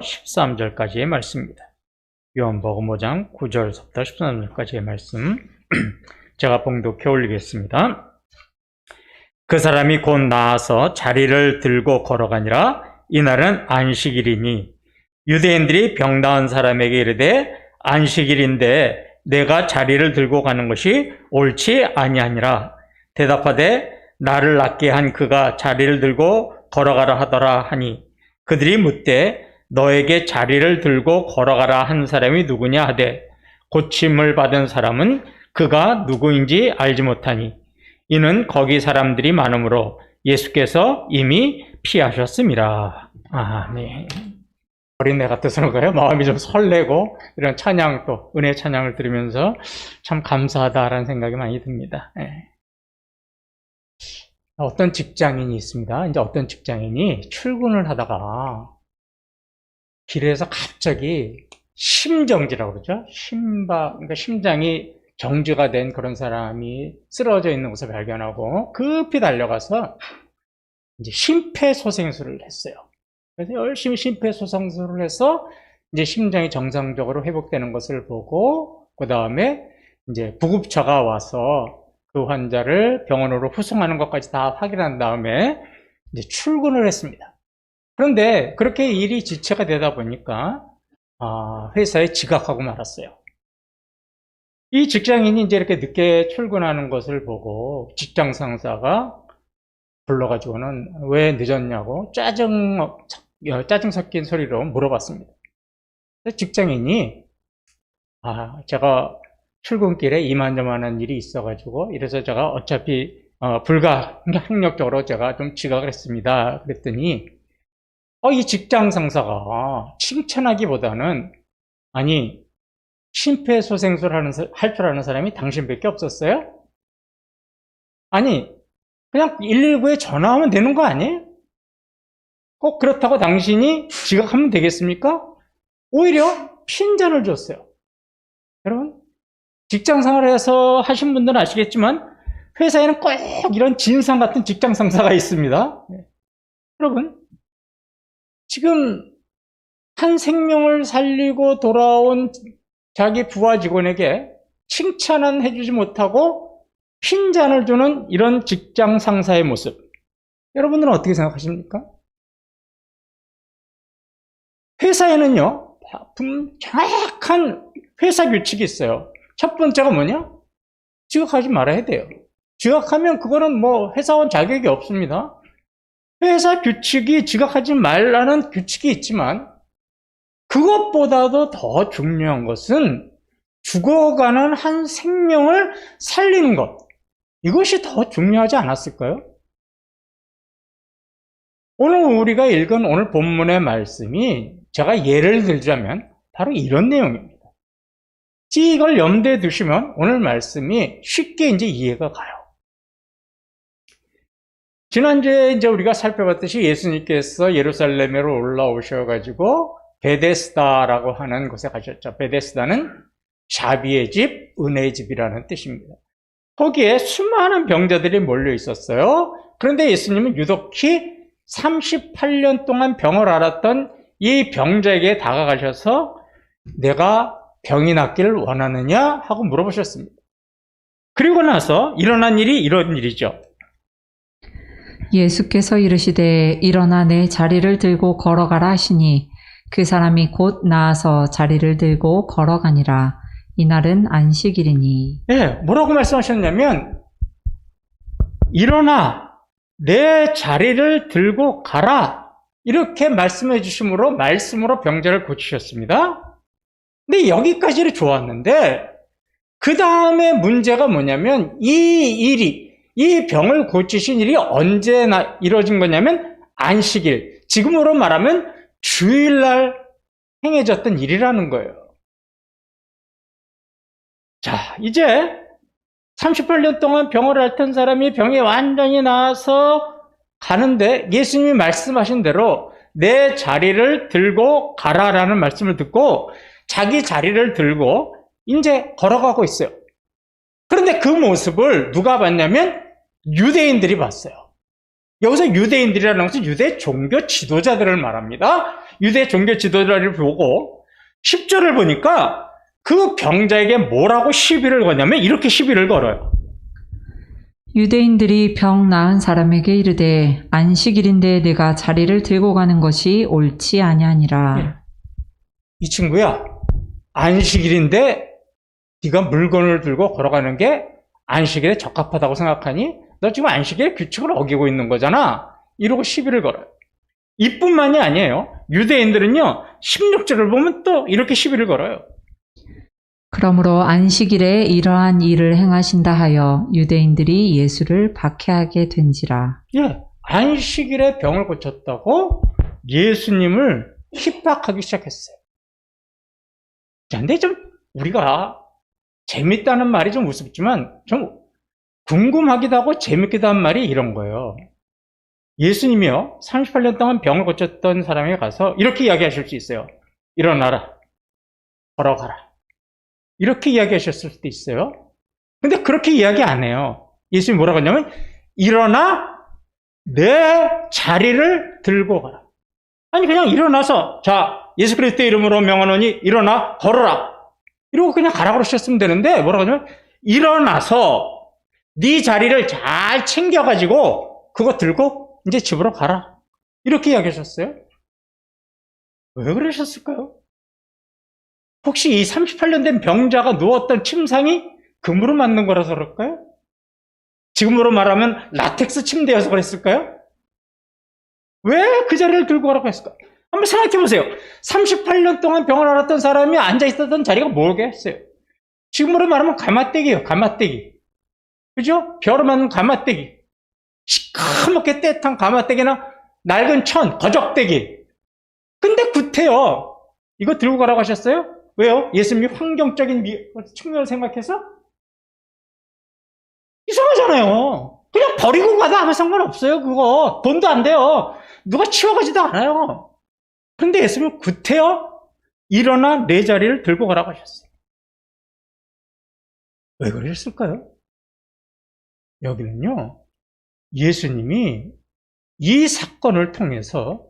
13절까지의 말씀입니다. 요한복음 5장 9절부터 13절까지의 말씀 제가 봉독해 올리겠습니다. 그 사람이 곧 나아서 자리를 들고 걸어가니라. 이날은 안식일이니 유대인들이 병 나은 사람에게 이르되 안식일인데 내가 자리를 들고 가는 것이 옳지 아니하니라. 대답하되 나를 낫게 한 그가 자리를 들고 걸어가라 하더라 하니 그들이 묻되 너에게 자리를 들고 걸어가라 한 사람이 누구냐 하되 고침을 받은 사람은 그가 누구인지 알지 못하니 이는 거기 사람들이 많으므로 예수께서 이미 피하셨음이라. 네. 어린애 같아서 그런가요? 마음이 좀 설레고 이런 찬양 또 은혜 찬양을 들으면서 참 감사하다라는 생각이 많이 듭니다. 어떤 직장인이 있습니다. 이제 어떤 직장인이 출근을 하다가 길에서 갑자기 심정지라고 그러죠. 그러니까 심장이 정지가 된 그런 사람이 쓰러져 있는 것을 발견하고 급히 달려가서 이제 심폐소생술을 했어요. 그래서 열심히 심폐소생술을 해서 이제 심장이 정상적으로 회복되는 것을 보고 그 다음에 이제 구급차가 와서 그 환자를 병원으로 후송하는 것까지 다 확인한 다음에 이제 출근을 했습니다. 그런데 그렇게 일이 지체가 되다 보니까 회사에 지각하고 말았어요. 이 직장인이 이제 이렇게 늦게 출근하는 것을 보고 직장 상사가 불러가지고는 왜 늦었냐고 짜증 섞인 소리로 물어봤습니다. 직장인이 제가 출근길에 이만저만한 일이 있어가지고 이래서 제가 어차피 불가항력적으로 제가 좀 지각을 했습니다. 그랬더니 이 직장 상사가 칭찬하기보다는 아니 심폐소생술 할 줄 아는 사람이 당신밖에 없었어요? 아니 그냥 119에 전화하면 되는 거 아니에요? 꼭 그렇다고 당신이 지각하면 되겠습니까? 오히려 핀잔을 줬어요. 여러분 직장 생활에서 하신 분들은 아시겠지만 회사에는 꼭 이런 진상 같은 직장 상사가 있습니다. 여러분 지금 한 생명을 살리고 돌아온 자기 부하 직원에게 칭찬은 해주지 못하고 핀잔을 주는 이런 직장 상사의 모습, 여러분들은 어떻게 생각하십니까? 회사에는요 정확한 회사 규칙이 있어요. 첫 번째가 뭐냐? 지각하지 말아야 돼요. 지각하면 그거는 회사원 자격이 없습니다. 회사 규칙이 지각하지 말라는 규칙이 있지만 그것보다도 더 중요한 것은 죽어가는 한 생명을 살리는 것, 이것이 더 중요하지 않았을까요? 오늘 우리가 읽은 오늘 본문의 말씀이 제가 예를 들자면 바로 이런 내용입니다. 이걸 염두에 두시면 오늘 말씀이 쉽게 이제 이해가 가요. 지난주에 이제 우리가 살펴봤듯이 예수님께서 예루살렘으로 올라오셔가지고 베데스다라고 하는 곳에 가셨죠. 베데스다는 자비의 집, 은혜의 집이라는 뜻입니다. 거기에 수많은 병자들이 몰려 있었어요. 그런데 예수님은 유독히 38년 동안 병을 앓았던 이 병자에게 다가가셔서 내가 병이 낫기를 원하느냐 하고 물어보셨습니다. 그리고 나서 일어난 일이 이런 일이죠. 예수께서 이르시되 일어나 내 자리를 들고 걸어가라 하시니 그 사람이 곧 나아서 자리를 들고 걸어가니라. 이날은 안식일이니. 뭐라고 말씀하셨냐면 일어나 내 자리를 들고 가라 이렇게 말씀해 주심으로 말씀으로 병자를 고치셨습니다. 근데 여기까지는 좋았는데 그 다음에 문제가 뭐냐면 이 병을 고치신 일이 언제 이루어진 거냐면 안식일, 지금으로 말하면 주일날 행해졌던 일이라는 거예요. 자, 이제 38년 동안 병을 앓던 사람이 병이 완전히 나아서 가는데 예수님이 말씀하신 대로 내 자리를 들고 가라라는 말씀을 듣고 자기 자리를 들고 이제 걸어가고 있어요. 그런데 그 모습을 누가 봤냐면 유대인들이 봤어요. 여기서 유대인들이라는 것은 유대 종교 지도자들을 말합니다. 유대 종교 지도자를 보고 10절을 보니까 그 병자에게 뭐라고 시비를 거냐면 이렇게 시비를 걸어요. 유대인들이 병 나은 사람에게 이르되 안식일인데 내가 자리를 들고 가는 것이 옳지 아니하니라. 이 친구야, 안식일인데 네가 물건을 들고 걸어가는 게 안식일에 적합하다고 생각하니? 너 지금 안식일의 규칙을 어기고 있는 거잖아. 이러고 시비를 걸어요. 이뿐만이 아니에요. 유대인들은요, 16절을 보면 또 이렇게 시비를 걸어요. 그러므로 안식일에 이러한 일을 행하신다 하여 유대인들이 예수를 박해하게 된지라. 예, 안식일에 병을 고쳤다고 예수님을 핍박하기 시작했어요. 자, 근데 좀 우리가 재밌다는 말이 좀 우습지만 좀 궁금하기도 하고 재밌기도 한 말이 이런 거예요. 예수님이요, 38년 동안 병을 고쳤던 사람에게 가서 이렇게 이야기하실 수 있어요. 일어나라, 걸어가라. 이렇게 이야기하셨을 수도 있어요. 근데 그렇게 이야기 안 해요. 예수님이 뭐라고 하냐면 일어나 내 자리를 들고 가라. 아니 그냥 일어나서 자 예수 그리스도의 이름으로 명하노니 일어나 걸어라. 이러고 그냥 가라 그러셨으면 되는데 뭐라고 하냐면 일어나서 네 자리를 잘 챙겨가지고 그거 들고 이제 집으로 가라. 이렇게 이야기하셨어요. 왜 그러셨을까요? 혹시 이 38년 된 병자가 누웠던 침상이 금으로 만든 거라서 그럴까요? 지금으로 말하면 라텍스 침대여서 그랬을까요? 왜 그 자리를 들고 가라고 했을까? 한번 생각해 보세요. 38년 동안 병을 앓았던 사람이 앉아 있었던 자리가 뭐겠어요? 지금으로 말하면 가마떼기예요. 가마떼기. 그죠? 벼로 만든 가마떼기. 시커멓게 떼탄 가마떼기나 낡은 천, 거적대기. 근데 구태여. 이거 들고 가라고 하셨어요? 왜요? 예수님이 환경적인 측면을 생각해서? 이상하잖아요. 그냥 버리고 가다 아무 상관없어요. 그거 돈도 안 돼요. 누가 치워가지도 않아요. 그런데 예수님은 구태여 일어나 내 자리를 들고 가라고 하셨어요. 왜 그러셨을까요? 여기는요, 예수님이 이 사건을 통해서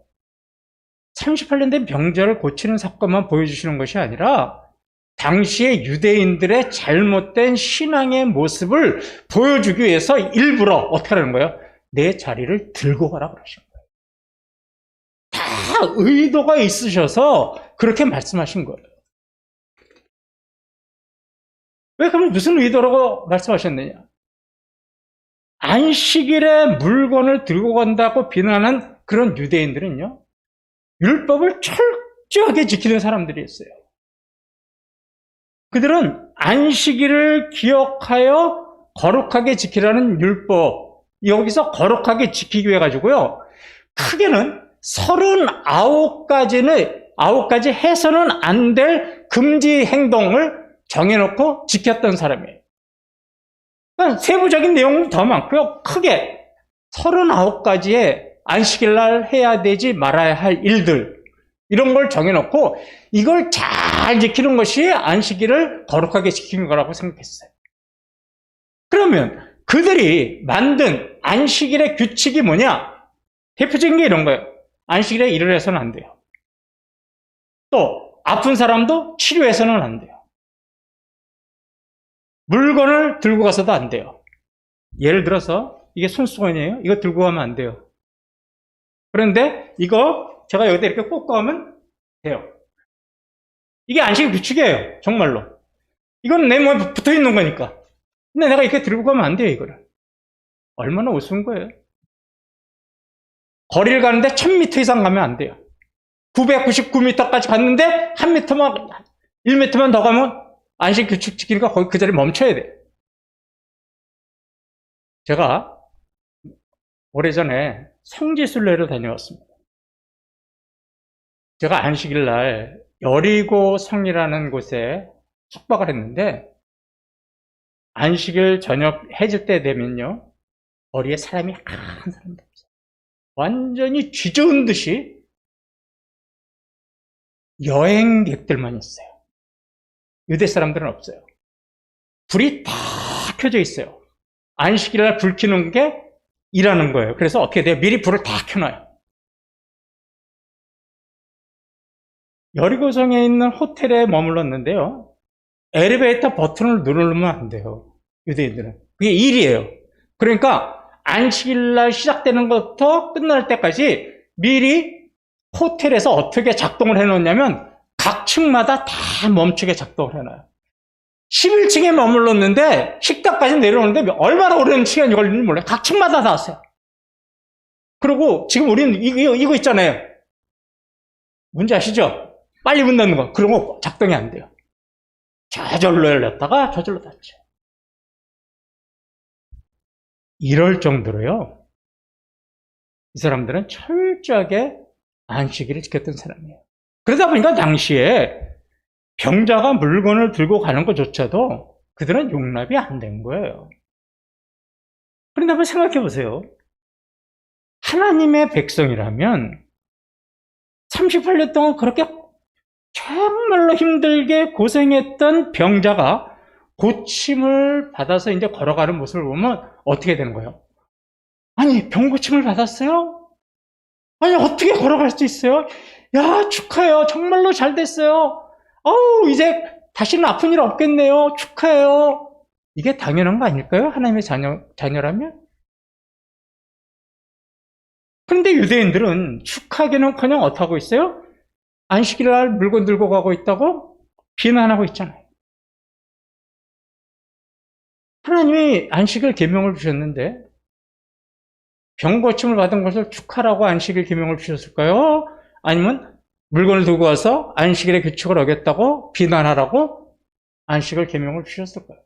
38년 된 병자를 고치는 사건만 보여주시는 것이 아니라 당시의 유대인들의 잘못된 신앙의 모습을 보여주기 위해서 일부러 어떻게 하는 거예요? 내 자리를 들고 가라 그러신 거예요. 다 의도가 있으셔서 그렇게 말씀하신 거예요. 왜 그럼 무슨 의도라고 말씀하셨느냐? 안식일에 물건을 들고 간다고 비난한 그런 유대인들은요, 율법을 철저하게 지키는 사람들이었어요. 그들은 안식일을 기억하여 거룩하게 지키라는 율법, 여기서 거룩하게 지키기 위해 가지고요, 크게는 39가지 해서는 안 될 금지 행동을 정해놓고 지켰던 사람이에요. 그러니까 세부적인 내용은 더 많고요, 크게 39가지의 안식일 날 해야 되지 말아야 할 일들, 이런 걸 정해놓고 이걸 잘 지키는 것이 안식일을 거룩하게 지키는 거라고 생각했어요. 그러면 그들이 만든 안식일의 규칙이 뭐냐? 대표적인 게 이런 거예요. 안식일에 일을 해서는 안 돼요. 또 아픈 사람도 치료해서는 안 돼요. 물건을 들고 가서도 안 돼요. 예를 들어서 이게 손수건이에요. 이거 들고 가면 안 돼요. 그런데 이거 제가 여기다 이렇게 꽂고 하면 돼요. 이게 안식일 규칙이에요. 정말로. 이건 내 몸에 붙어 있는 거니까. 근데 내가 이렇게 들고 가면 안 돼요, 이거를. 얼마나 우스운 거예요. 거리를 가는데 1000m 이상 가면 안 돼요. 999m까지 갔는데 1m만 더 가면 안식 규칙 지키니까 거기 그 자리에 멈춰야 돼요. 제가 오래전에 성지순례를 다녀왔습니다. 제가 안식일 날 여리고 성이라는 곳에 숙박을 했는데 안식일 저녁 해질 때 되면요, 거리에 사람이 한 사람도 없어요. 완전히 쥐저은 듯이 여행객들만 있어요. 유대 사람들은 없어요. 불이 다 켜져 있어요. 안식일 날 불 켜는 게 일하는 거예요. 그래서 어떻게 돼요? 미리 불을 다 켜놔요. 여리고성에 있는 호텔에 머물렀는데요. 엘리베이터 버튼을 누르면 안 돼요. 유대인들은. 그게 일이에요. 그러니까 안식일날 시작되는 것부터 끝날 때까지 미리 호텔에서 어떻게 작동을 해놓냐면 각 층마다 다 멈추게 작동을 해놔요. 11층에 머물렀는데 식당까지 내려오는데 얼마나 오랜 시간이 걸리는지 몰라요. 각 층마다 다 왔어요. 그리고 지금 우리는 이거 있잖아요. 뭔지 아시죠? 빨리 문 닫는 거. 그런 거 작동이 안 돼요. 저절로 열렸다가 저절로 닫죠. 이럴 정도로요. 이 사람들은 철저하게 안식일을 지켰던 사람이에요. 그러다 보니까 당시에 병자가 물건을 들고 가는 것조차도 그들은 용납이 안 된 거예요. 그런데 한번 생각해 보세요. 하나님의 백성이라면 38년 동안 그렇게 정말로 힘들게 고생했던 병자가 고침을 받아서 이제 걸어가는 모습을 보면 어떻게 되는 거예요? 아니, 병 고침을 받았어요? 아니, 어떻게 걸어갈 수 있어요? 야, 축하해요. 정말로 잘 됐어요. 이제 다시는 아픈 일 없겠네요. 축하해요. 이게 당연한 거 아닐까요? 하나님의 자녀라면? 그런데 유대인들은 축하하기는커녕 어떻게 하고 있어요? 안식일 날 물건 들고 가고 있다고 비난하고 있잖아요. 하나님이 안식일 계명을 주셨는데 병 고침을 받은 것을 축하라고 안식일 계명을 주셨을까요? 아니면 물건을 들고 와서 안식일의 규칙을 어겼다고 비난하라고 안식일 계명을 주셨을까요?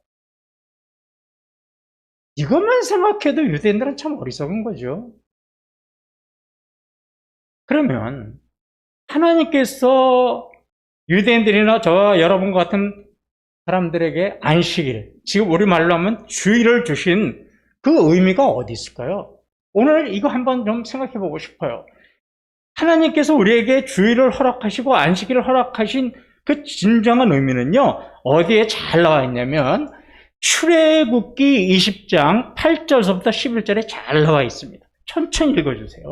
이것만 생각해도 유대인들은 참 어리석은 거죠. 그러면 하나님께서 유대인들이나 저와 여러분 같은 사람들에게 안식일, 지금 우리말로 하면 주일을 주신 그 의미가 어디 있을까요? 오늘 이거 한번 좀 생각해 보고 싶어요. 하나님께서 우리에게 주일을 허락하시고 안식일을 허락하신 그 진정한 의미는요, 어디에 잘 나와 있냐면 출애굽기 20장 8절서부터 11절에 잘 나와 있습니다. 천천히 읽어주세요.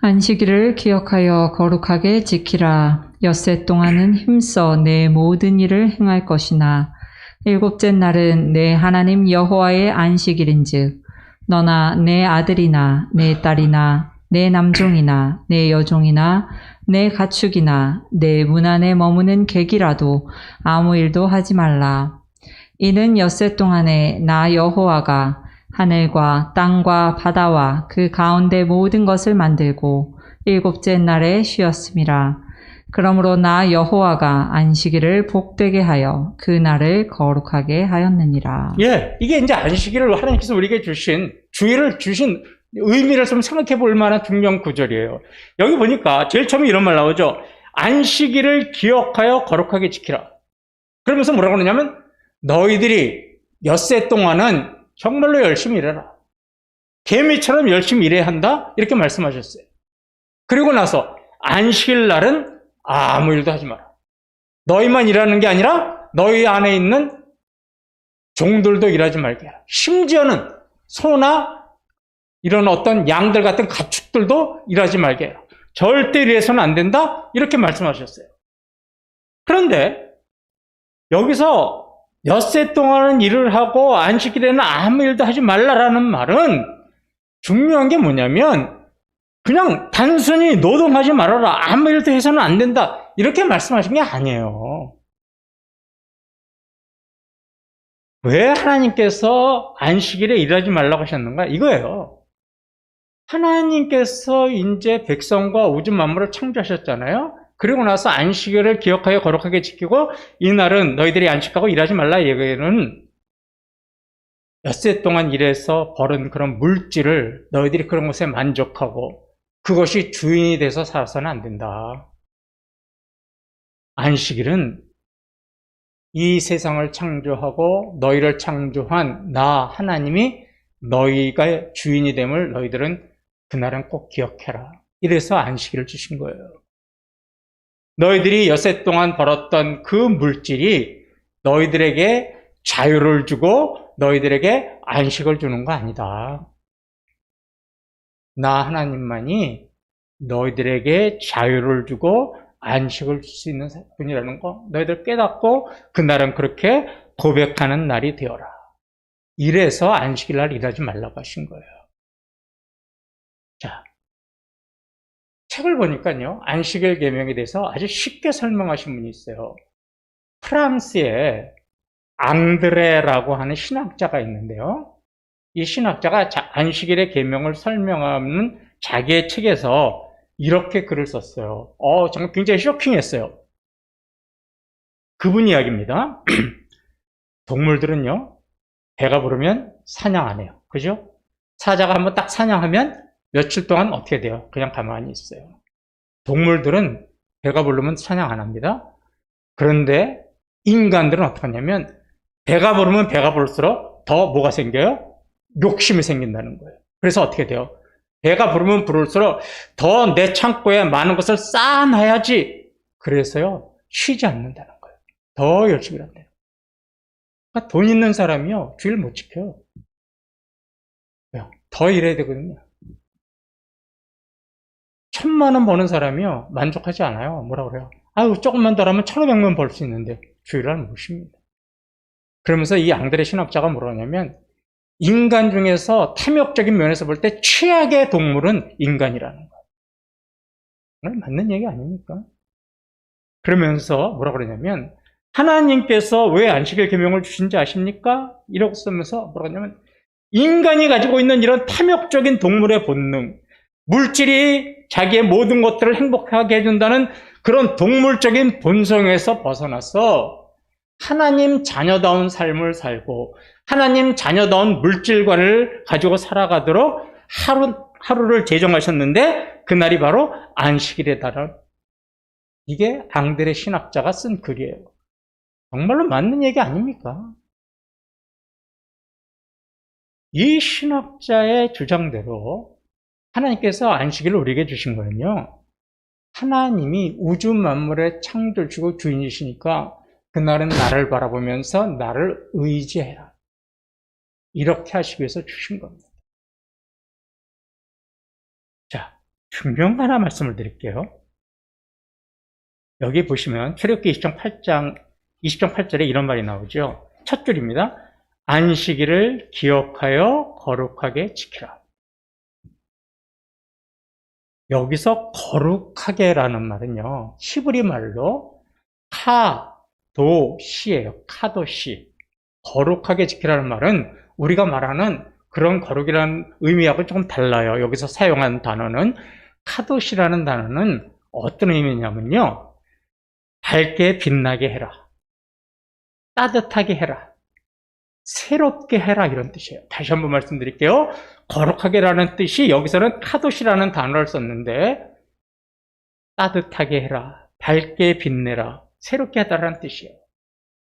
안식일을 기억하여 거룩하게 지키라. 엿새 동안은 힘써 내 모든 일을 행할 것이나 일곱째 날은 내 하나님 여호와의 안식일인즉 너나 내 아들이나 내 딸이나 내 남종이나 내 여종이나 내 가축이나 내 문 안에 머무는 객이라도 아무 일도 하지 말라. 이는 엿새 동안에 나 여호와가 하늘과 땅과 바다와 그 가운데 모든 것을 만들고 일곱째 날에 쉬었음이라. 그러므로 나 여호와가 안식일을 복되게 하여 그 날을 거룩하게 하였느니라. 예, 이게 이제 안식일을 하나님께서 우리에게 주신, 주일을 주신 의미를 좀 생각해 볼 만한 중요한 구절이에요. 여기 보니까 제일 처음에 이런 말 나오죠. 안식일을 기억하여 거룩하게 지키라. 그러면서 뭐라고 그러냐면 너희들이 엿새 동안은 정말로 열심히 일해라. 개미처럼 열심히 일해야 한다. 이렇게 말씀하셨어요. 그리고 나서 안식일 날은 아무 일도 하지 마라. 너희만 일하는 게 아니라 너희 안에 있는 종들도 일하지 말게 해라. 심지어는 소나 이런 어떤 양들 같은 가축들도 일하지 말게 해라. 절대 일해서는 안 된다. 이렇게 말씀하셨어요. 그런데 여기서 엿새 동안은 일을 하고 안식일에는 아무 일도 하지 말라라는 말은 중요한 게 뭐냐면 그냥 단순히 노동하지 말아라. 아무 일도 해서는 안 된다. 이렇게 말씀하신 게 아니에요. 왜 하나님께서 안식일에 일하지 말라고 하셨는가? 이거예요. 하나님께서 이제 백성과 우주 만물을 창조하셨잖아요. 그리고 나서 안식일을 기억하여 거룩하게 지키고 이날은 너희들이 안식하고 일하지 말라. 얘기는 엿새 동안 일해서 벌은 그런 물질을 너희들이 그런 것에 만족하고 그것이 주인이 돼서 살아서는 안 된다. 안식일은 이 세상을 창조하고 너희를 창조한 나 하나님이 너희가 주인이 됨을 너희들은 그날은 꼭 기억해라. 이래서 안식일을 주신 거예요. 너희들이 엿새 동안 벌었던 그 물질이 너희들에게 자유를 주고 너희들에게 안식을 주는 거 아니다. 나 하나님만이 너희들에게 자유를 주고 안식을 줄 수 있는 분이라는 거 너희들 깨닫고 그날은 그렇게 고백하는 날이 되어라. 이래서 안식일 날 일하지 말라고 하신 거예요. 자, 책을 보니까요, 안식일 계명에 대해서 아주 쉽게 설명하신 분이 있어요. 프랑스에 앙드레라고 하는 신학자가 있는데요. 이 신학자가 안식일의 계명을 설명하는 자기의 책에서 이렇게 글을 썼어요. 정말 굉장히 쇼킹했어요. 그분 이야기입니다. 동물들은요, 배가 부르면 사냥 안 해요. 그죠? 사자가 한번 딱 사냥하면 며칠 동안 어떻게 돼요? 그냥 가만히 있어요. 동물들은 배가 부르면 사냥 안 합니다. 그런데 인간들은 어떻게 하냐면 배가 부르면 배가 부를수록 더 뭐가 생겨요? 욕심이 생긴다는 거예요. 그래서 어떻게 돼요? 배가 부르면 부를수록 더 내 창고에 많은 것을 쌓아놔야지. 그래서요, 쉬지 않는다는 거예요. 더 열심히 한대요. 그러니까 돈 있는 사람이요, 주일 못 지켜요. 더 일해야 되거든요. 1,000만 원 버는 사람이요, 만족하지 않아요. 뭐라 그래요? 아유, 조금만 더 하면 1,500만 벌 수 있는데 주일날 못 쉽니다. 그러면서 이 앙드레 신학자가 뭐라 하냐면 인간 중에서 탐욕적인 면에서 볼 때 최악의 동물은 인간이라는 거예요. 맞는 얘기 아닙니까? 그러면서 뭐라 그러냐면 하나님께서 왜 안식일 계명을 주신지 아십니까? 이러고 쓰면서 뭐라 그러냐면 인간이 가지고 있는 이런 탐욕적인 동물의 본능, 물질이 자기의 모든 것들을 행복하게 해준다는 그런 동물적인 본성에서 벗어나서 하나님 자녀다운 삶을 살고 하나님 자녀다운 물질관을 가지고 살아가도록 하루를 제정하셨는데 그날이 바로 안식일이다라는, 이게 앙드레 신학자가 쓴 글이에요. 정말로 맞는 얘기 아닙니까? 이 신학자의 주장대로 하나님께서 안식일을 우리에게 주신 거는요, 하나님이 우주 만물의 창조주고 주인이시니까 그날은 나를 바라보면서 나를 의지해라, 이렇게 하시기 위해서 주신 겁니다. 자, 중요한 거 하나 말씀을 드릴게요. 여기 보시면 출애굽기 20장 8절에 이런 말이 나오죠. 첫 줄입니다. 안식일을 기억하여 거룩하게 지키라. 여기서 거룩하게라는 말은요, 히브리 말로 카도시예요. 카도시. 거룩하게 지키라는 말은 우리가 말하는 그런 거룩이라는 의미하고 조금 달라요. 여기서 사용한 단어는, 카도시라는 단어는 어떤 의미냐면요, 밝게 빛나게 해라, 따뜻하게 해라, 새롭게 해라, 이런 뜻이에요. 다시 한번 말씀드릴게요. 거룩하게라는 뜻이 여기서는 카도시라는 단어를 썼는데 따뜻하게 해라, 밝게 빛내라, 새롭게 하다라는 뜻이에요.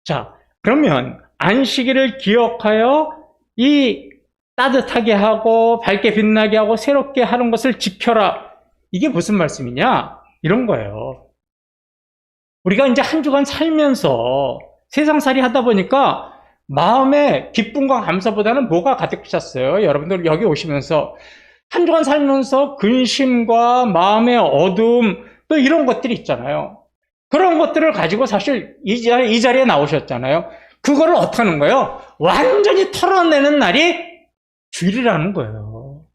자, 그러면 안식일을 기억하여 이 따뜻하게 하고 밝게 빛나게 하고 새롭게 하는 것을 지켜라. 이게 무슨 말씀이냐? 이런 거예요. 우리가 이제 한 주간 살면서 세상살이 하다 보니까 마음에 기쁨과 감사보다는 뭐가 가득 차셨어요? 여러분들 여기 오시면서 한 주간 살면서 근심과 마음의 어두움, 또 이런 것들이 있잖아요. 그런 것들을 가지고 사실 이 자리에 나오셨잖아요. 그거를 어떻게 하는 거예요? 완전히 털어내는 날이 주일이라는 거예요.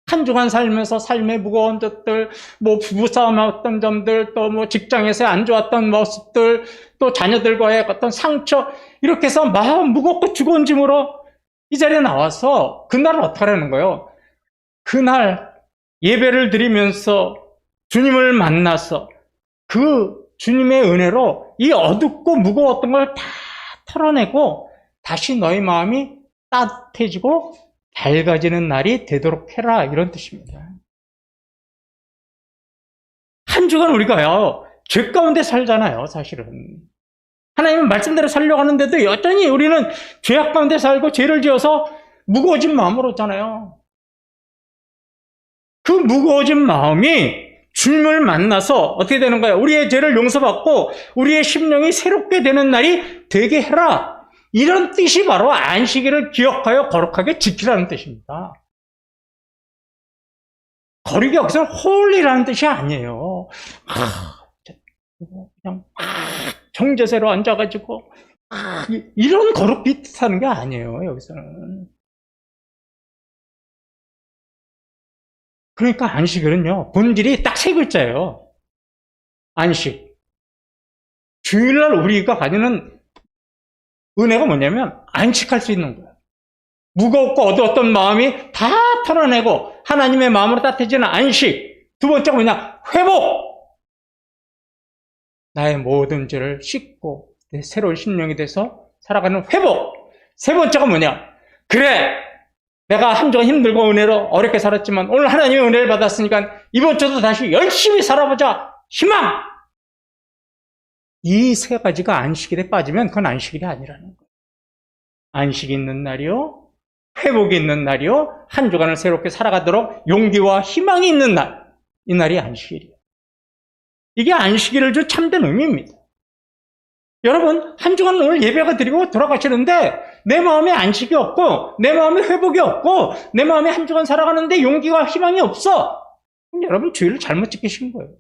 한 주간 살면서 삶의 무거운 것들, 뭐 부부싸움했던 점들, 또 뭐 직장에서 안 좋았던 모습들, 또 자녀들과의 어떤 상처, 이렇게 해서 마음 무겁고 죽은 짐으로 이 자리에 나와서 그날을 어떻게 하라는 거예요? 그날 예배를 드리면서 주님을 만나서 그 주님의 은혜로 이 어둡고 무거웠던 걸 다 털어내고 다시 너희 마음이 따뜻해지고 밝아지는 날이 되도록 해라, 이런 뜻입니다. 한 주간 우리가요, 죄 가운데 살잖아요, 사실은. 하나님은 말씀대로 살려고 하는데도 여전히 우리는 죄악 가운데 살고 죄를 지어서 무거워진 마음으로 있잖아요. 그 무거워진 마음이 주님을 만나서 어떻게 되는 거예요? 우리의 죄를 용서받고 우리의 심령이 새롭게 되는 날이 되게 해라. 이런 뜻이 바로 안식일을 기억하여 거룩하게 지키라는 뜻입니다. 거룩이 여기서 홀리라는 뜻이 아니에요. 그냥 정제세로 앉아가지고 이런 거룩 사는 게 아니에요, 여기서는. 그러니까 안식일은요, 본질이 딱 세 글자예요. 안식. 주일날 우리가 가지는 은혜가 뭐냐면 안식할 수 있는 거예요. 무겁고 어두웠던 마음이 다 털어내고 하나님의 마음으로 따뜻해지는 안식. 두 번째가 뭐냐? 회복. 나의 모든 죄를 씻고 내 새로운 심령이 돼서 살아가는 회복. 세 번째가 뭐냐? 그래, 내가 한 주간 힘들고 은혜로 어렵게 살았지만 오늘 하나님의 은혜를 받았으니까 이번 주도 다시 열심히 살아보자. 희망. 이 세 가지가 안식일에 빠지면 그건 안식일이 아니라는 거예요. 안식이 있는 날이요, 회복이 있는 날이요, 한 주간을 새롭게 살아가도록 용기와 희망이 있는 날, 이 날이 안식일이에요. 이게 안식일을 준 참된 의미입니다. 여러분, 한 주간 오늘 예배가 드리고 돌아가시는데 내 마음에 안식이 없고 내 마음에 회복이 없고 내 마음에 한 주간 살아가는데 용기와 희망이 없어. 그럼 여러분 주일을 잘못 지키신 거예요.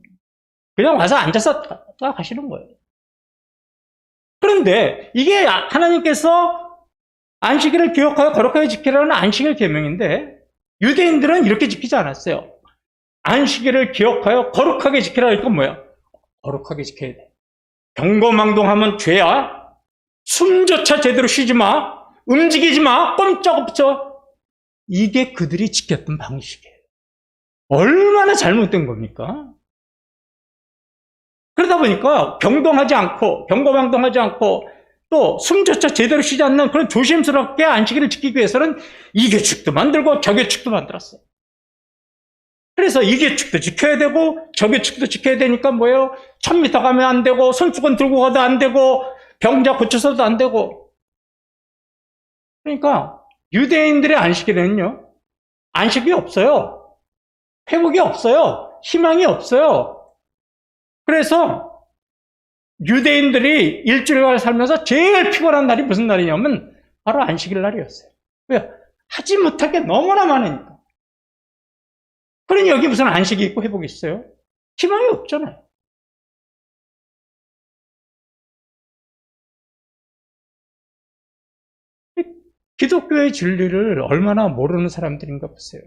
그냥 와서 앉아서 가시는 거예요. 그런데 이게 하나님께서 안식일을 기억하여 거룩하게 지키라는 안식일 계명인데 유대인들은 이렇게 지키지 않았어요. 안식일을 기억하여 거룩하게 지키라. 이건 뭐야? 거룩하게 지켜야 돼. 경거망동하면 죄야. 숨조차 제대로 쉬지 마. 움직이지 마. 꼼짝없어. 이게 그들이 지켰던 방식이에요. 얼마나 잘못된 겁니까? 그러다 보니까 경동하지 않고 경거망동하지 않고 또 숨조차 제대로 쉬지 않는 그런 조심스럽게 안식일을 지키기 위해서는 이 규칙도 만들고 저 규칙도 만들었어요. 그래서 이 규칙도 지켜야 되고 저 규칙도 지켜야 되니까 뭐예요? 1000m 가면 안 되고 손수건 들고 가도 안 되고 병자 고쳐서도 안 되고. 그러니까 유대인들의 안식일에는요, 안식이 없어요. 회복이 없어요. 희망이 없어요. 그래서 유대인들이 일주일을 살면서 제일 피곤한 날이 무슨 날이냐면 바로 안식일 날이었어요. 왜? 하지 못할 게 너무나 많으니까. 그러니 여기 무슨 안식이 있고 회복이 있어요? 희망이 없잖아요. 기독교의 진리를 얼마나 모르는 사람들인가 보세요.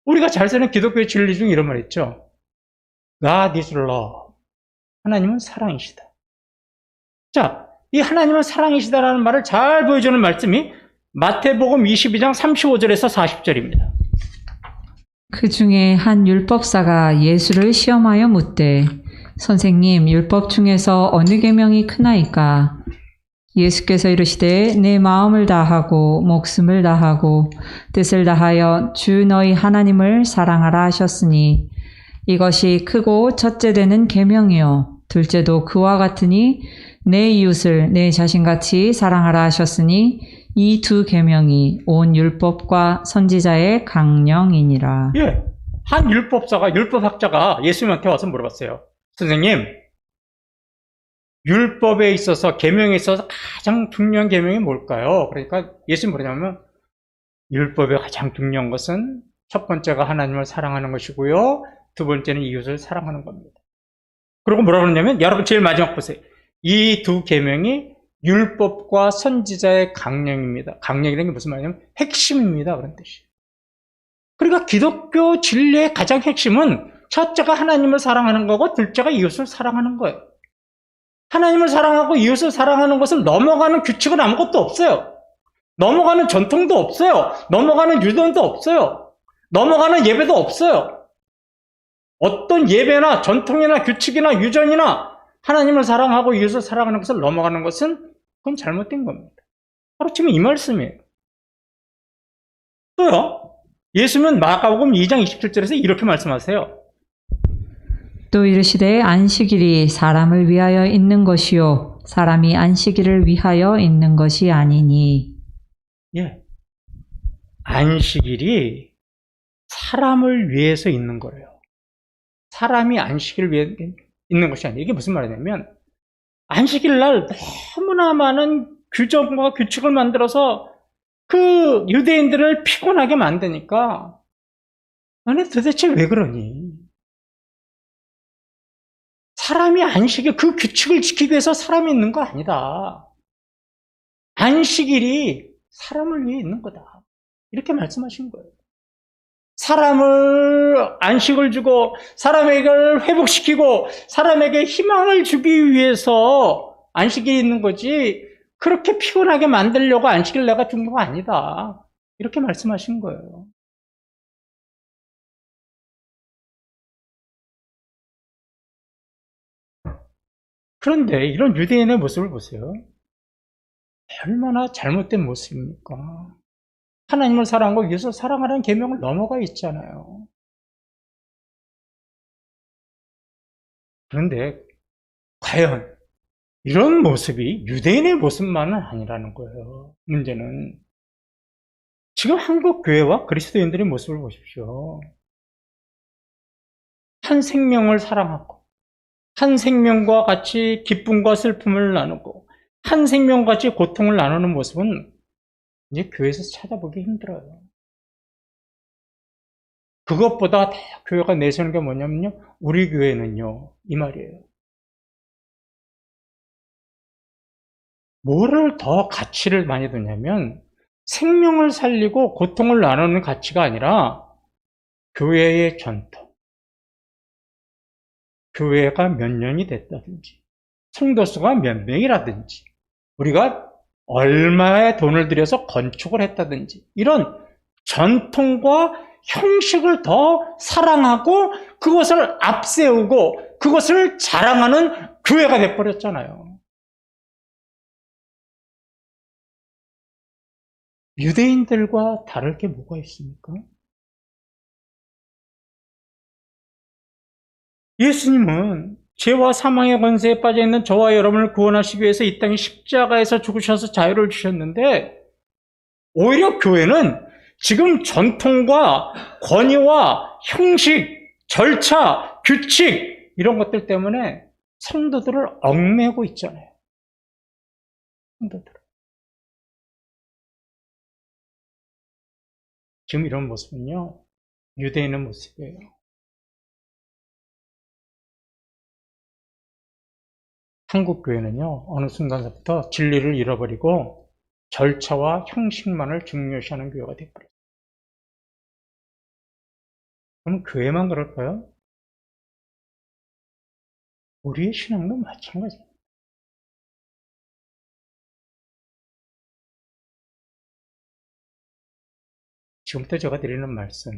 우리가 잘 사는 기독교의 진리 중에 이런 말 있죠. God is love. 하나님은 사랑이시다. 자, 이 하나님은 사랑이시다라는 말을 잘 보여주는 말씀이 마태복음 22장 35절에서 40절입니다. 그 중에 한 율법사가 예수를 시험하여 묻되 선생님, 율법 중에서 어느 계명이 크나이까? 예수께서 이르시되 내 마음을 다하고 목숨을 다하고 뜻을 다하여 주 너희 하나님을 사랑하라 하셨으니 이것이 크고 첫째 되는 계명이요 둘째도 그와 같으니 내 이웃을 내 자신같이 사랑하라 하셨으니 이 두 계명이 온 율법과 선지자의 강령이니라. 예, 한 율법사가 율법학자가 예수님한테 와서 물어봤어요. 선생님, 율법에 있어서 계명에 있어서 가장 중요한 계명이 뭘까요? 그러니까 예수님 뭐냐면 율법의 가장 중요한 것은 첫 번째가 하나님을 사랑하는 것이고요. 두 번째는 이웃을 사랑하는 겁니다. 그리고 뭐라고 그러냐면 여러분 제일 마지막 보세요. 이 두 계명이 율법과 선지자의 강령입니다. 강령이라는 게 무슨 말이냐면 핵심입니다. 그런 뜻이에요. 그러니까 기독교 진리의 가장 핵심은 첫째가 하나님을 사랑하는 거고 둘째가 이웃을 사랑하는 거예요. 하나님을 사랑하고 이웃을 사랑하는 것은 넘어가는 규칙은 아무것도 없어요. 넘어가는 전통도 없어요. 넘어가는 유전도 없어요. 넘어가는 예배도 없어요. 어떤 예배나 전통이나 규칙이나 유전이나 하나님을 사랑하고 이웃을 사랑하는 것을 넘어가는 것은 그건 잘못된 겁니다. 바로 지금 이 말씀이에요. 또요, 예수님은 마가복음 2장 27절에서 이렇게 말씀하세요. 또 이르시되 안식일이 사람을 위하여 있는 것이요 사람이 안식일을 위하여 있는 것이 아니니. 예, 안식일이 사람을 위해서 있는 거래요. 사람이 안식일을 위해 있는 것이 아니에요. 이게 무슨 말이냐면 안식일 날 너무나 많은 규정과 규칙을 만들어서 그 유대인들을 피곤하게 만드니까 너네 도대체 왜 그러니? 사람이 안식일, 그 규칙을 지키기 위해서 사람이 있는 거 아니다. 안식일이 사람을 위해 있는 거다. 이렇게 말씀하신 거예요. 사람을 안식을 주고 사람에게 회복시키고 사람에게 희망을 주기 위해서 안식일이 있는 거지, 그렇게 피곤하게 만들려고 안식일 내가 준 거 아니다. 이렇게 말씀하신 거예요. 그런데 이런 유대인의 모습을 보세요. 얼마나 잘못된 모습입니까? 하나님을 사랑하고 예수를 사랑하라는 계명을 넘어가 있잖아요. 그런데 과연 이런 모습이 유대인의 모습만은 아니라는 거예요. 문제는 지금 한국 교회와 그리스도인들의 모습을 보십시오. 한 생명을 사랑하고 한 생명과 같이 기쁨과 슬픔을 나누고 한 생명과 같이 고통을 나누는 모습은 이제 교회에서 찾아보기 힘들어요. 그것보다 교회가 내세우는 게 뭐냐면요, 우리 교회는요, 이 말이에요. 뭐를 더 가치를 많이 두냐면 생명을 살리고 고통을 나누는 가치가 아니라 교회의 전통, 교회가 몇 년이 됐다든지 성도 수가 몇 명이라든지 우리가 얼마의 돈을 들여서 건축을 했다든지 이런 전통과 형식을 더 사랑하고 그것을 앞세우고 그것을 자랑하는 교회가 돼버렸잖아요. 유대인들과 다를 게 뭐가 있습니까? 예수님은 죄와 사망의 권세에 빠져있는 저와 여러분을 구원하시기 위해서 이 땅에 십자가에서 죽으셔서 자유를 주셨는데, 오히려 교회는 지금 전통과 권위와 형식, 절차, 규칙 이런 것들 때문에 성도들을 얽매고 있잖아요. 성도들. 지금 이런 모습은요, 유대인의 모습이에요. 한국 교회는요, 어느 순간부터 진리를 잃어버리고 절차와 형식만을 중요시하는 교회가 되어버려요. 그럼 교회만 그럴까요? 우리의 신앙도 마찬가지입니다. 지금부터 제가 드리는 말씀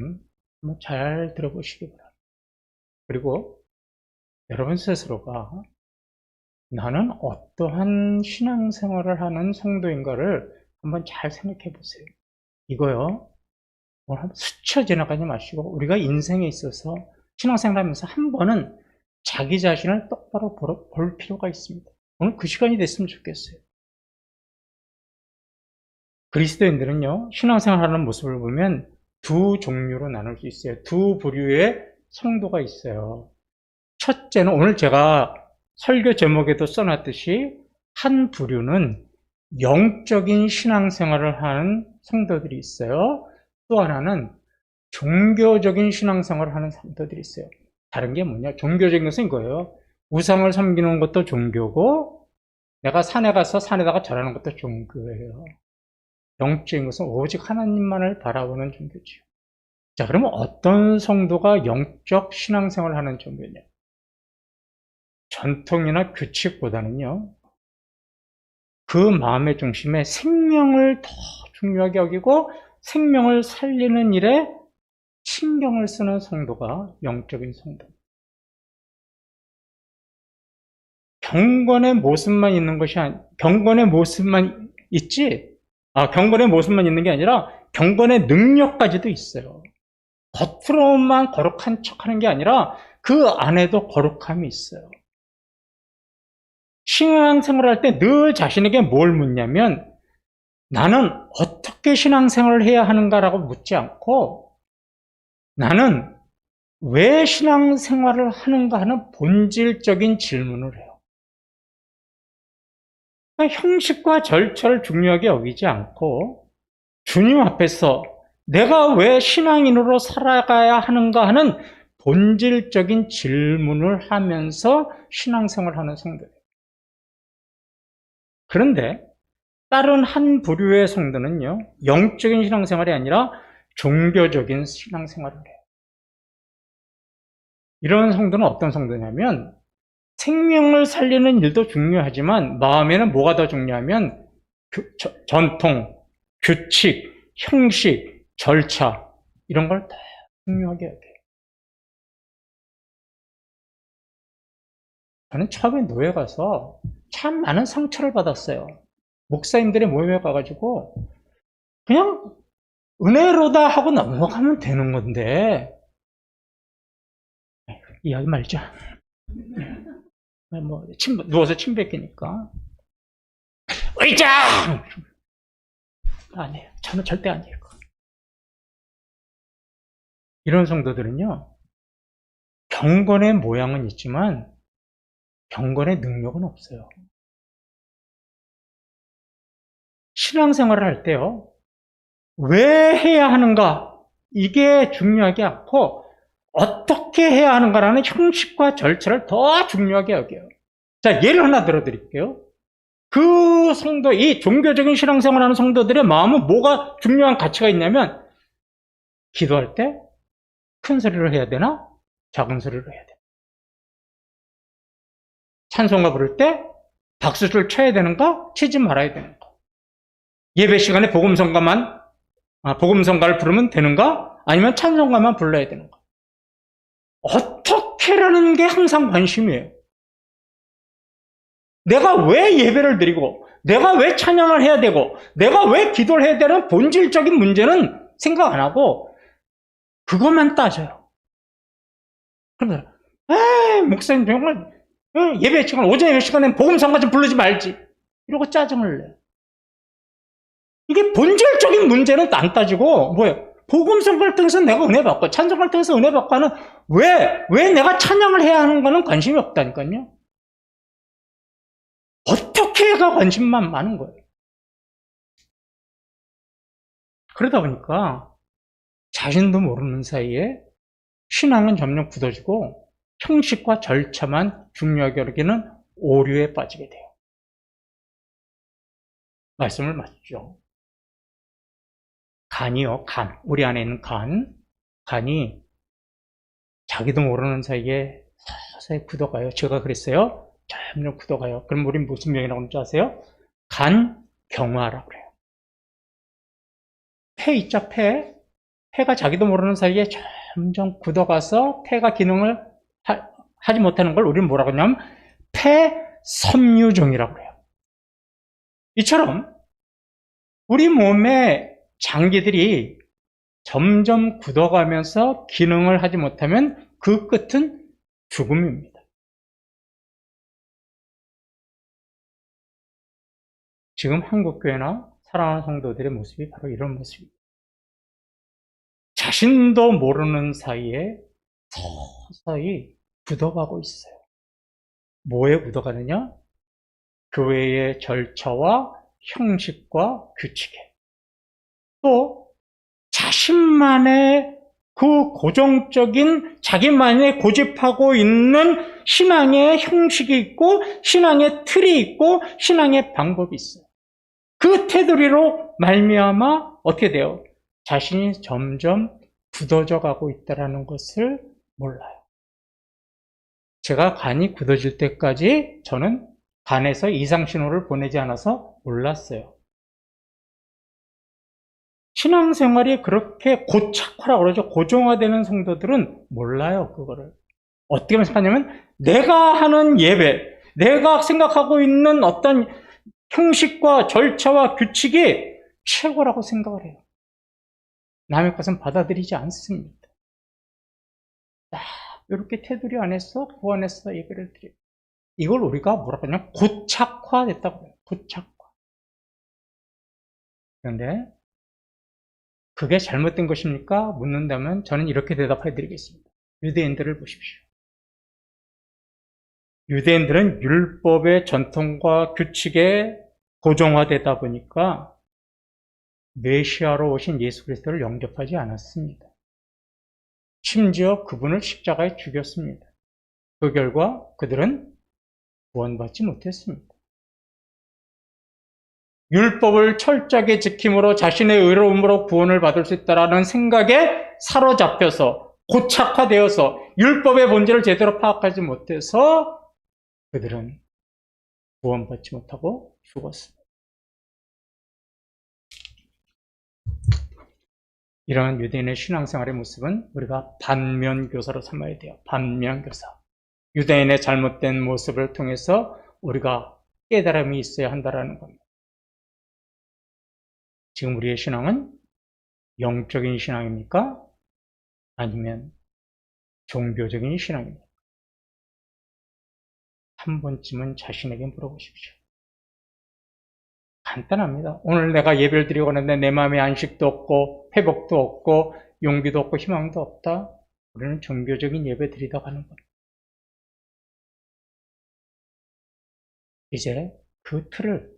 한번 잘 들어보시기 바랍니다. 그리고 여러분 스스로가 나는 어떠한 신앙생활을 하는 성도인가를 한번 잘 생각해 보세요. 이거요, 오늘 한번 스쳐 지나가지 마시고 우리가 인생에 있어서 신앙생활 하면서 한 번은 자기 자신을 똑바로 볼 필요가 있습니다. 오늘 그 시간이 됐으면 좋겠어요. 그리스도인들은요, 신앙생활하는 모습을 보면 두 종류로 나눌 수 있어요. 두 부류의 성도가 있어요. 첫째는 오늘 제가 설교 제목에도 써놨듯이 한 부류는 영적인 신앙생활을 하는 성도들이 있어요. 또 하나는 종교적인 신앙생활을 하는 성도들이 있어요. 다른 게 뭐냐? 종교적인 것은 이거예요. 우상을 섬기는 것도 종교고 내가 산에 가서 산에다가 절하는 것도 종교예요. 영적인 것은 오직 하나님만을 바라보는 종교지요. 자, 그러면 어떤 성도가 영적 신앙생활을 하는 종교냐? 전통이나 규칙보다는요, 그 마음의 중심에 생명을 더 중요하게 여기고 생명을 살리는 일에 신경을 쓰는 성도가 영적인 성도. 경건의 모습만 있는 것이 경건의 모습만 있지, 경건의 모습만 있는 게 아니라 경건의 능력까지도 있어요. 겉으로만 거룩한 척하는 게 아니라 그 안에도 거룩함이 있어요. 신앙생활을 할 때 늘 자신에게 뭘 묻냐면 나는 어떻게 신앙생활을 해야 하는가라고 묻지 않고 나는 왜 신앙생활을 하는가 하는 본질적인 질문을 해요. 형식과 절차를 중요하게 여기지 않고 주님 앞에서 내가 왜 신앙인으로 살아가야 하는가 하는 본질적인 질문을 하면서 신앙생활을 하는 성도들. 그런데 다른 한 부류의 성도는요, 영적인 신앙생활이 아니라 종교적인 신앙생활을 해요. 이런 성도는 어떤 성도냐면 생명을 살리는 일도 중요하지만 마음에는 뭐가 더 중요하면 전통, 규칙, 형식, 절차 이런 걸 다 중요하게 여겨요. 저는 처음에 노예 가서 참 많은 상처를 받았어요. 목사님들의 모임에 가가지고 그냥 은혜로다 하고 넘어가면 되는 건데 이야기 말자. 뭐 누워서 침 뱉기니까 의장! 아니에요. 저는 절대 아니에요. 이런 성도들은요, 경건의 모양은 있지만 경건의 능력은 없어요. 신앙생활을 할 때요, 왜 해야 하는가? 이게 중요하지 않고 어떻게 해야 하는가라는 형식과 절차를 더 중요하게 여겨요. 자, 예를 하나 들어드릴게요. 그 성도, 이 종교적인 신앙생활을 하는 성도들의 마음은 뭐가 중요한 가치가 있냐면 기도할 때 큰 소리로 해야 되나? 작은 소리로 해야 되나? 찬송가 부를 때 박수를 쳐야 되는가? 치지 말아야 되는가? 예배 시간에 복음성가를 부르면 되는가? 아니면 찬송가만 불러야 되는가? 어떻게라는 게 항상 관심이에요. 내가 왜 예배를 드리고, 내가 왜 찬양을 해야 되고, 내가 왜 기도를 해야 되는 본질적인 문제는 생각 안 하고, 그것만 따져요. 그러면, 목사님 정말, 예배 시간, 오전 예배 시간에 복음성가 좀 부르지 말지. 이러고 짜증을 내요. 이게 본질적인 문제는 안 따지고, 뭐예요? 복음성가를 통해서 내가 은혜 받고, 찬송가를 통해서 은혜 받고 하는, 왜 내가 찬양을 해야 하는 거는 관심이 없다니까요. 어떻게가 관심만 많은 거예요. 그러다 보니까 자신도 모르는 사이에 신앙은 점점 굳어지고 형식과 절차만 중요하게 여기는 오류에 빠지게 돼요. 말씀을 맞죠. 간이요, 간. 우리 안에 있는 간이 자기도 모르는 사이에 서서히 굳어가요. 제가 그랬어요. 점점 굳어가요. 그럼 우린 무슨 병이라고 하는지 아세요? 간경화라고 그래요. 폐 있죠, 폐. 폐가 자기도 모르는 사이에 점점 굳어가서 폐가 기능을 하지 못하는 걸 우리는 뭐라고 하냐면 폐섬유종이라고 해요. 이처럼 우리 몸의 장기들이 점점 굳어가면서 기능을 하지 못하면 그 끝은 죽음입니다. 지금 한국교회나 사랑하는 성도들의 모습이 바로 이런 모습입니다. 자신도 모르는 사이에 서서히 굳어가고 있어요. 뭐에 굳어가느냐? 교회의 절차와 형식과 규칙에. 또 자신만의 그 고정적인 자기만의 고집하고 있는 신앙의 형식이 있고 신앙의 틀이 있고 신앙의 방법이 있어요. 그 테두리로 말미암아 어떻게 돼요? 자신이 점점 굳어져 가고 있다는 것을 몰라요. 제가 간이 굳어질 때까지 저는 간에서 이상신호를 보내지 않아서 몰랐어요. 신앙생활이 그렇게 고착화라고 그러죠. 고정화되는 성도들은 몰라요, 그거를. 어떻게 생각하냐면, 내가 하는 예배, 내가 생각하고 있는 어떤 형식과 절차와 규칙이 최고라고 생각을 해요. 남의 것은 받아들이지 않습니다. 이렇게 테두리 안에서, 그 안에서 예배를 드려요. 이걸 우리가 뭐라고 하냐면, 고착화됐다고 해요. 고착화. 그런데, 그게 잘못된 것입니까? 묻는다면 저는 이렇게 대답해 드리겠습니다. 유대인들을 보십시오. 유대인들은 율법의 전통과 규칙에 고정화되다 보니까 메시아로 오신 예수 그리스도를 영접하지 않았습니다. 심지어 그분을 십자가에 죽였습니다. 그 결과 그들은 구원받지 못했습니다. 율법을 철저하게 지킴으로 자신의 의로움으로 구원을 받을 수 있다는 생각에 사로잡혀서 고착화되어서 율법의 본질을 제대로 파악하지 못해서 그들은 구원받지 못하고 죽었습니다. 이러한 유대인의 신앙생활의 모습은 우리가 반면교사로 삼아야 돼요. 반면교사. 유대인의 잘못된 모습을 통해서 우리가 깨달음이 있어야 한다는 겁니다. 지금 우리의 신앙은 영적인 신앙입니까? 아니면 종교적인 신앙입니까? 한 번쯤은 자신에게 물어보십시오. 간단합니다. 오늘 내가 예배를 드리고 가는데 내 마음에 안식도 없고 회복도 없고 용기도 없고 희망도 없다. 우리는 종교적인 예배 드리다 가는 겁니다. 이제 그 틀을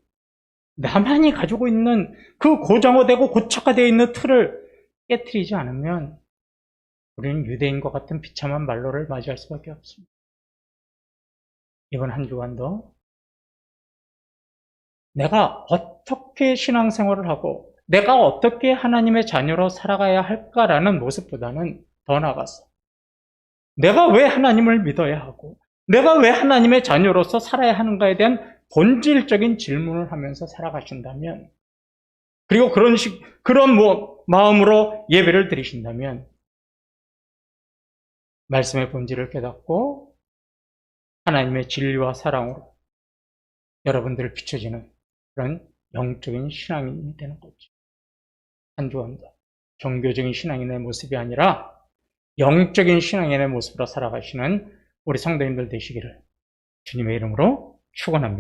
나만이 가지고 있는 그 고정화되고 고착화되어 있는 틀을 깨트리지 않으면 우리는 유대인과 같은 비참한 말로를 맞이할 수밖에 없습니다. 이번 한 주간도 내가 어떻게 신앙생활을 하고 내가 어떻게 하나님의 자녀로 살아가야 할까라는 모습보다는 더 나아가서 내가 왜 하나님을 믿어야 하고 내가 왜 하나님의 자녀로서 살아야 하는가에 대한 본질적인 질문을 하면서 살아가신다면 그리고 그런 마음으로 예배를 드리신다면 말씀의 본질을 깨닫고 하나님의 진리와 사랑으로 여러분들을 비춰지는 그런 영적인 신앙인이 되는 거죠. 한 주간도 종교적인 신앙인의 모습이 아니라 영적인 신앙인의 모습으로 살아가시는 우리 성도님들 되시기를 주님의 이름으로 축원합니다.